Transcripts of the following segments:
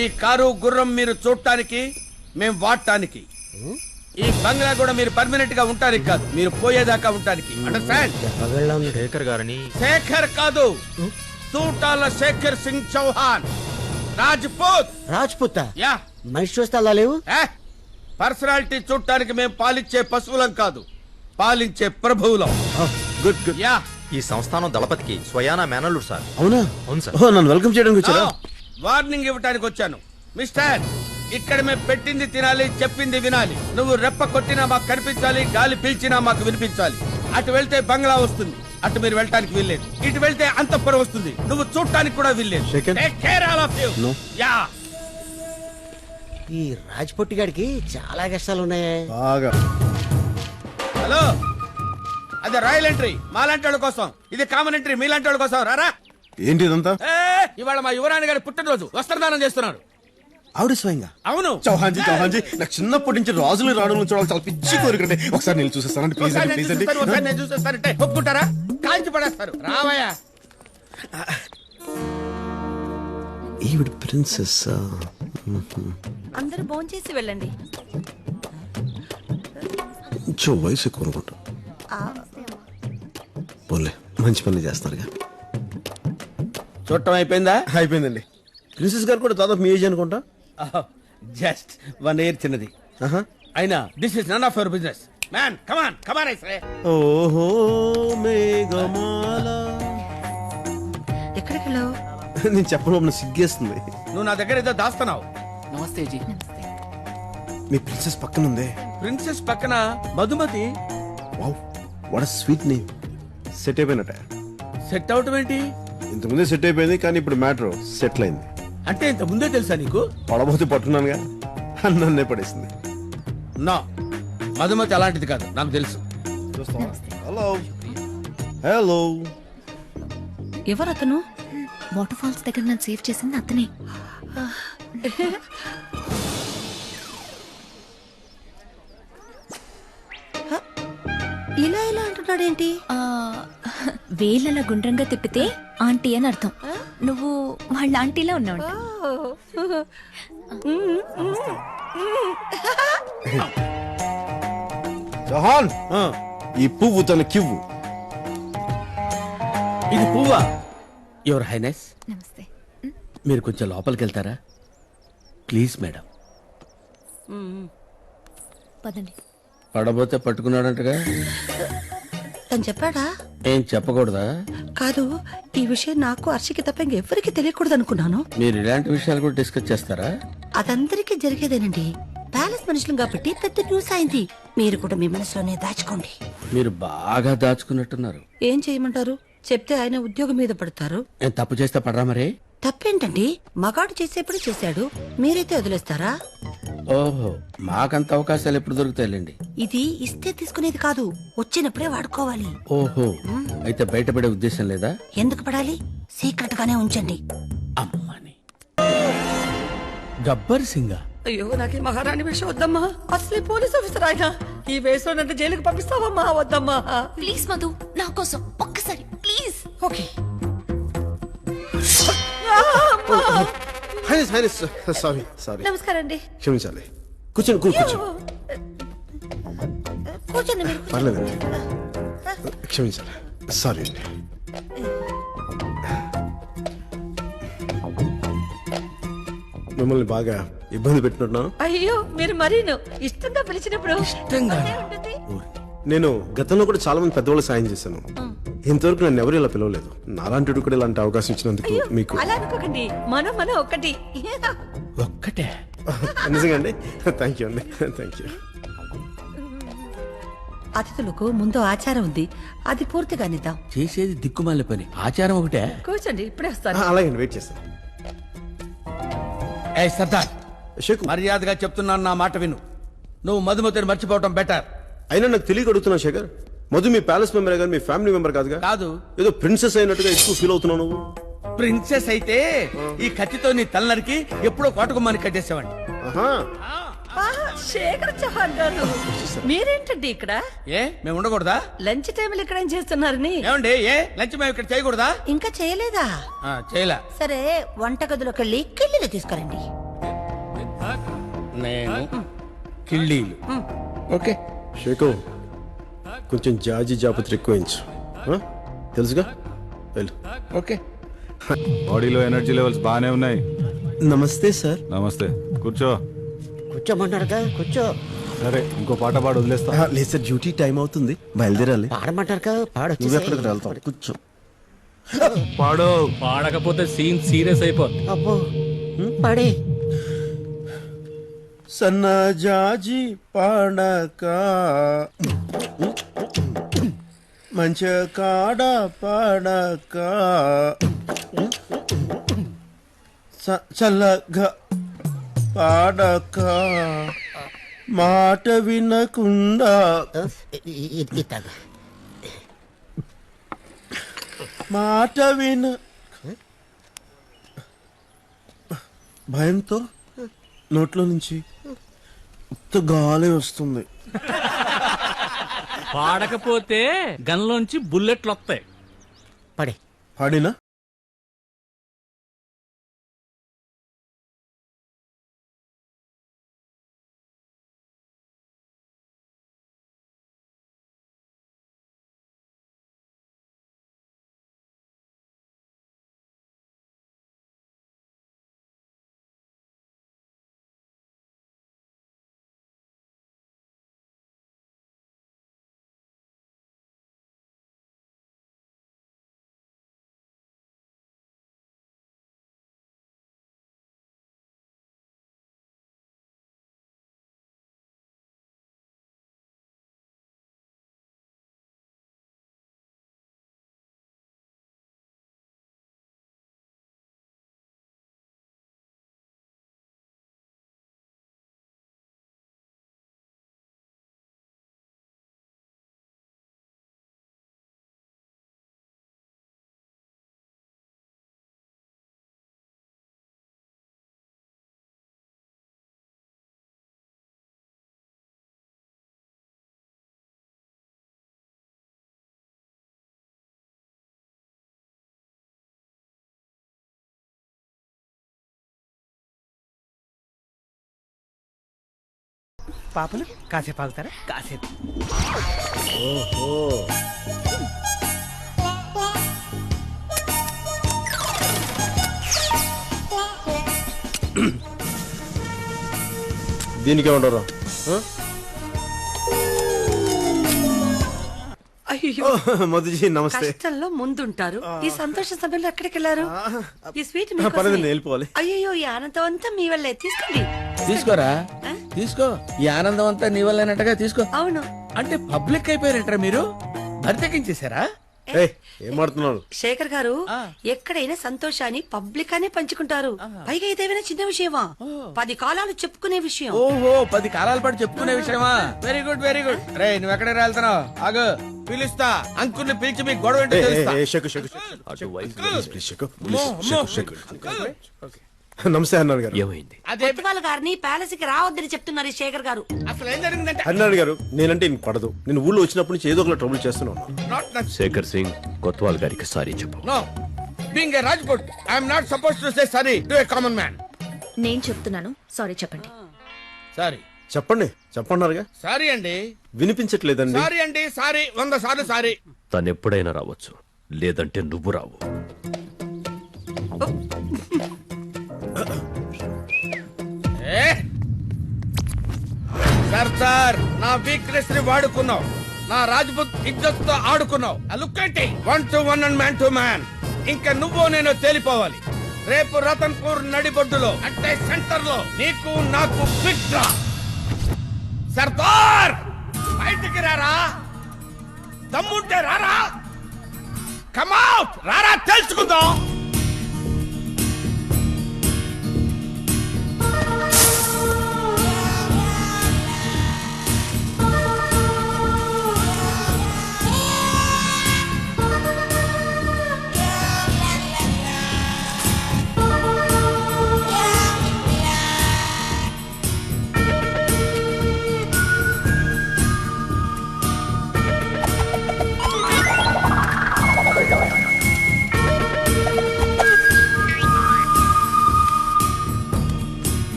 ఈ కారు గుర్రం మీరు చూడటానికి మేము వాడటానికి ఈ బంగ్లా కూడా మీరు పర్మనెంట్ గా ఉంటానికి కాదు, మీరు పోయేదాకా ఉంటానికి. అండర్స్టాండ్? శేఖర్ గారని. శేఖర్ కాదు, తూటాల శేఖర్ సింగ్ చౌహాన్, రాజ్పూత్. రాజ్పుత్ యా, మనిషి చూస్తే అలా లేవు. పర్సనాలిటీ చూడటానికి మేము పాలించే పశువులం కాదు, పాలించే ప్రభువులం. Good good. యా, ఈ సంస్థానం దళపతికి స్వయానా మేనల్లుడు సార్. అవునా? అవును సార్. ఓ, నన్ను వెల్కమ్ చేయడానికి వచ్చారా? వార్నింగ్ ఇవ్వడానికి వచ్చాను. మిస్టర్, ఇక్కడ మేము పెట్టింది తినాలి, చెప్పింది వినాలి. నువ్వు రెప్ప కొట్టినా మాకు కనిపించాలి, గాలి పీల్చినా మాకు వినిపించాలి. అటు వెళ్తే బంగ్లా వస్తుంది, అటు మీరు వెళ్ళటానికి వీల్లేదు. ఇటు వెళ్తే అంతఃపురం వస్తుంది, నువ్వు చూడటానికి కూడా వీల్లేదు. Take care all of you. No. Yeah. ఈ రాజ్పుట్టి గారికి చాలా కష్టాలు ఉన్నాయే. బాగా. హలో, అది రాయల్ ఎంట్రీ మాలాంటి వాళ్ళ కోసం, ఇది కామన్ ఎంట్రీ మీలాంటి వాళ్ళ కోసం. రారా. ఏంటి ఇదంతా? ఇవాళ మా యువరాణి గారి పుట్టినరోజు, వస్త్రదానం చేస్తున్నారు. ఆవిడ స్వయంగా? అవును. చౌహాన్జీ నాకు చిన్నప్పటి నుంచి రాజులు రావడం చూడాలి చాలా పిచ్చి కోరికంటే. ఒకసారి నేను చూసేస్తానండి ప్లీజ్ అండి, ప్లీజ్ అండి. ఒకసారి నేను చూసేస్తానంటే ఒప్పుకుంటారా? కాల్చి పడేస్తారు. రావయ్యా. ఈవిడ ప్రిన్సెస్. అందరూ భోంచేసి వెళ్ళండి. కొంచెం వయసు ఎక్కువ అనుకుంటా. పోలే, మంచి పని చేస్తారుగా. చూడటం అయిపోయిందా? అయిపోయిందండి. ప్రిన్సెస్ గారు కూడా దాదాపు మీ ఏజ్ అనుకుంటా. జస్ట్ 1 year చిన్నది. అయినా this is none of your business man. Come on come on I say. ఓహో మేఘమాల. ఎక్కడికి వెళ్ళావు? నేను చెప్పడం సిగ్గేస్తుంది. నువ్వు నా దగ్గర ఏదో దాస్తున్నావు. నమస్తే జీ. మీ ప్రిన్సెస్ పక్కన ఉందే. ప్రిన్సెస్ పక్కన Madhumati. Wow, what a sweet name. Set అయిపోయినట్ట. సెట్ అవటం ఏంటి? ఇంతకుముందే సెట్ అయిపోయింది, కానీ ఇప్పుడు మ్యాటర్ సెటిల్ అయింది. అంటే ఇంత ముందే తెలుసా నీకు? పడబోతే పట్టున్నానుగా, నన్నే పడేసింది. నా మధుమతి అలాంటిది కాదు, నాకు తెలుసు. Hello hello. ఎవరు అతను? వాటర్ ఫాల్స్ దగ్గర నన్ను సేవ్ చేసింది అతనే. ఇలా ఇలా అంటున్నాడేంటి? వేలలా గుండ్రంగా తిప్పితే ఆంటీ అని అర్థం. నువ్వు వాళ్ళ ఆంటీలా ఉన్నావు. జహాన్, ఈ పువ్వు తన కివ్వు. ఇది పువ్వా? యువర్ హైనెస్, నమస్తే. మీరు కొంచెం లోపలికి వెళ్తారా ప్లీజ్ మేడం? పదండి. పడబోతే పట్టుకున్నాడంటగా. తను చెప్పాడా? ఏం చెప్పకూడదా? కాదు, ఈ విషయం నాకు హర్షికి తప్ప ఇంకెవ్వరికి తెలియకూడదు అనుకున్నాను. మీరు ఇలాంటి విషయాలు కూడా డిస్కస్ చేస్తారా? అదందరికీ జరిగేదేనండి. ప్యాలెస్ మనుషులు కాబట్టి పెద్ద న్యూస్ అయింది. మీరు కూడా మీ మనసులోనే దాచుకోండి. మీరు బాగా దాచుకున్నట్టున్నారు. ఏం చేయమంటారు? చెప్తే ఆయన ఉద్యోగం మీద పడతారు. నేను తప్పు చేస్తే పడరా మరి? తప్పేంటండి? మగాడు చేసేప్పుడు చేశాడు, మీరైతే వదిలేస్తారా? ఓహో, మాకంత అవకాశాలు ఎప్పుడు దొరుకుతాయిలేండి. ఇది ఇస్తే తీసుకునేది కాదు, వచ్చినప్పుడే వాడుకోవాలి. ఓహో, అయితే బయటపడే ఉద్దేశం లేదా? ఎందుకు పడాలి? సీక్రెట్ గానే ఉంచండి. అమ్మని గబ్బర్ సింగ్. అయ్యో, నాకు ఈ మహారాణి విషయం వద్దమ్మా. అసలే పోలీస్ ఆఫీసర్ ఆయన. ఈ వయసులో నన్ను జైలుకి పంపిస్తావమ్మా? వద్దమ్మా. ప్లీజ్ మధు, నా కోసం ఒక్కసారి please. Okay. Highness highness, sorry sorry. నమస్కారం అండి. క్షమించాలి. కూర్చోండి కూర్చో. కూర్చోండి మీరు. పర్లేదండి, క్షమించాలి. సారీ అండి. మిమ్మల్ని బాగా ఇబ్బంది పెట్టినట్టున్నాను. అయ్యో, మీరు మరీను ఇష్టంగా పిలిచినప్పుడు ఇష్టంగా? ఉంటుంది. నేను గతంలో కూడా చాలా మంది పెద్దవాళ్ళు సాయం చేశాను. ఇంతవరకు నన్ను ఎవరు ఇలా పిలవలేదు. నాలాంటి కూడా ఇలాంటి అవకాశం ఇచ్చినందుకు మీకు. అలా అనుకోకండి, మనం ఒక్కటి. ఒక్కటే? నిజంగా అండి, థ్యాంక్ యూ అండి, థ్యాంక్ యూ. అతిథులకు ముందు ఆచారం ఉంది, అది పూర్తిగా నిద్దాం. చేసేది దిక్కుమాల పని, ఆచారం ఒకటే. కూర్చోండి, ఇప్పుడే వస్తాను. అలాగే వెయిట్ చేస్తాను. ఏ సర్దార్, షేక్, మర్యాదగా చెప్తున్నాను, నా మాట విను. నువ్వు మధుమతిని మర్చిపోవటం బెటర్. అయినా నాకు తెలియక అడుగుతున్నా శేఖర్, మధు మీ ప్యాలెస్ మెంబర్ కానీ మీ ఫ్యామిలీ మెంబర్ కాదుగా? కాదు. ఏదో ప్రిన్సెస్ అయినట్టుగా ఎక్కువ ఫీల్ అవుతున్నావు నువ్వు. ప్రిన్సెస్ అయితే ఈ కత్తితో నీ తలనరికి ఎప్పుడో కోటకుమ్మని కట్టేసేవాడిని. ఆహా, శేఖర్ చౌహాన్ గారు మీరేంటండి ఇక్కడ? ఏ మేము ఉండకూడదా? లంచ్ టైంలో ఇక్కడ ఏం చేస్తున్నారని? ఏమండి ఏ లంచ్ మేము ఇక్కడ చేయకూడదా? ఇంకా చేయలేదా? చేయలే. సరే వంటగదిలోకి వెళ్ళి కిళ్ళీలు తీసుకురండి. నేను కిళ్ళీలు. ఓకే. షేకు కొంచెం జాజి జాపత్రి ఎక్కువించు. తెలుసుగా, వెళ్ళు. ఓకే. బాడీలో ఎనర్జీ లెవెల్స్ బాగానే ఉన్నాయి. నమస్తే సార్. నమస్తే, కూర్చో. కూర్చోమంటారుగా, కూర్చో. సరే, ఇంకో పాట పాడు వదిలేస్తా. లేదు సార్, డ్యూటీ టైం అవుతుంది, బయలుదేరాలి. పాడమంటారుగా, పాడొచ్చు. నువ్వు ఎక్కడికి వెళ్తావు? కూర్చో. పాడు. పాడకపోతే సీన్ సీరియస్ అయిపోద్ది. అబ్బో, పాడే. సన్నజాజి పాడక మంచ కాడ పాడక చల్లగా పాడక మాట వినకుండా ఇతాగా మాట విన భయంతో నోట్లో నుంచి ఉత్త గాలి వస్తుంది. పాడకపోతే గన్లోంచి బుల్లెట్లు వస్తాయి. పడే. పాడినా పాపలు కాసేపు ఆగుతారా? కాసేపు. దీనికి ఏమంటారా? అయ్యో, మధుజీ నమస్తే. కష్టంలో ముందుంటారు, ఈ సంతోష సమయంలో ఎక్కడికి వెళ్ళారు? ఈ స్వీట్ పర్లేదు, నేను వెళ్ళిపోవాలి. అయ్యో, ఈ ఆనందం అంతా మీ వల్లే. తీసుకోండి. తీసుకోరా, తీసుకో. ఈ ఆనందం అంతా నీ వల్లనట్టుగా తీసుకో. అవును. అంటే పబ్లిక్ అయిపోయారంటారా మీరు? బరితెక్కించేశారా? ఏం మాడుతున్నాడు శేఖర్ గారు? ఎక్కడైనా సంతోషాన్ని పబ్లిక్ అనే పంచుకుంటారు. పైగా ఇదేమైనా చిన్న విషయమా? 10 కాలాలు చెప్పుకునే విషయం. ఓహో, 10 కాలాల పాటు చెప్పుకునే విషయమా? Very good, very good. రే, నువ్వు ఎక్కడ వెళ్తున్నావు? ఆగు, పిలుస్తా. అంకుల్ని పిలిచి మీ గొడవ ఏంటో తెలుస్తా. నమస్తే అన్నాడు గారు. ఏమైంది? అదే కొత్తవాళ్ళ గారిని ప్యాలెస్ కి రావద్దని చెప్తున్నారు ఈ శేఖర్ గారు. అసలు ఏం జరిగిందంటే, అన్నాడు గారు, నేనంటే ఇంక పడదు. నేను ఊళ్ళో వచ్చినప్పటి నుంచి ఏదో ఒక ట్రబుల్ చేస్తున్నాను. not that- శేఖర్ సింగ్ కొత్వాల్ గారికి సారీ చెప్పు. No. Being a Rajput, I am not supposed to say sorry to a common man. నేను చెప్తున్నాను, సారీ చెప్పండి. సారీ. చెప్పండి, చెప్పన్నారుగా. సారీ అండి. వినిపించట్లేదండి. సారీ అండి, సారీ. 100 సార్లు సారీ. తను ఎప్పుడైనా రావచ్చు, లేదంటే నువ్వు రావు. సర్దార్, నా వీక్నెస్ ని వాడుకున్నావు. నా రాజ్పుత్ ఇజ్జత్ తో ఆడుకున్నావు. లుక్ ఏంటి, 1 to 1 and man to man. ఇంకా నువ్వు నేను తేలిపోవాలి. రేపు రతన్పూర్ నడిబొడ్డులో, అంటే సెంటర్ లో నీకు నాకు ఫిక్స్ రా. సర్దార్, బయటికి రారా. దమ్ముంటే రారా. కమౌట్, రారా, తెలుసుకుందాం.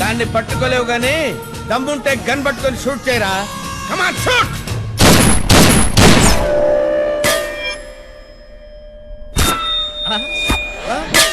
దాన్ని పట్టుకోలేవు గాని దమ్ముంటే గన్ పట్టుకొని షూట్ చేయరా. Come on shoot. ఆ?